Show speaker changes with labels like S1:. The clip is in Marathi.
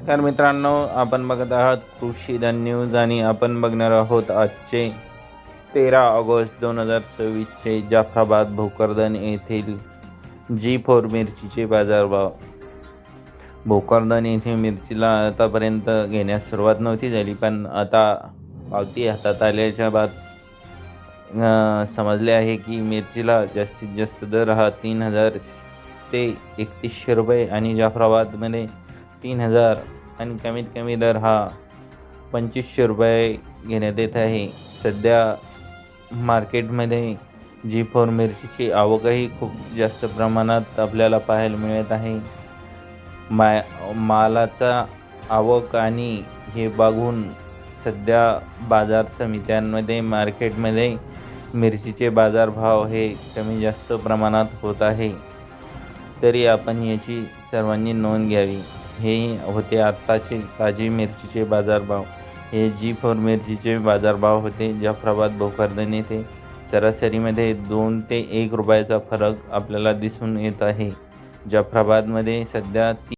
S1: नमस्कार मित्रांनो, आपण बघत आहात कृषी धन न्यूज आणि आपण बघणार आहोत आजचे 13 ऑगस्ट 2024चे जाफराबाद भोकरदन येथील G4 मिरचीचे बाजारभाव। भोकरदन येथे मिरचीला आतापर्यंत घेण्यास सुरुवात नव्हती झाली, पण आता पावती हातात आल्याच्या बाद समजले आहे की मिरचीला जास्तीत जास्त दर हा 3000 ते 3100 रुपये आणि जाफराबादमध्ये 3000 आणि कमीत कमी दर हा 2500 रुपये घेण्यात येत आहे। सध्या मार्केटमध्ये G4 मिरचीची आवकही खूप जास्त प्रमाणात आपल्याला पाहायला मिळत आहे। मालाचा आवक आणि हे बघून सध्या बाजार समित्यांमध्ये मार्केटमध्ये मिरचीचे बाजारभाव हे कमी जास्त प्रमाणात होत आहे, तरी आपण याची सर्वांनी नोंद घ्यावी। हे होते आत्ताचे ताजी मिरचीचे बाजारभाव। हे G4 मिरचीचे बाजारभाव होते। जाफराबाद भोकरदन येथे सरासरीमध्ये 2 ते 1 रुपयाचा फरक आपल्याला दिसून येत आहे। जाफराबादमध्ये सध्या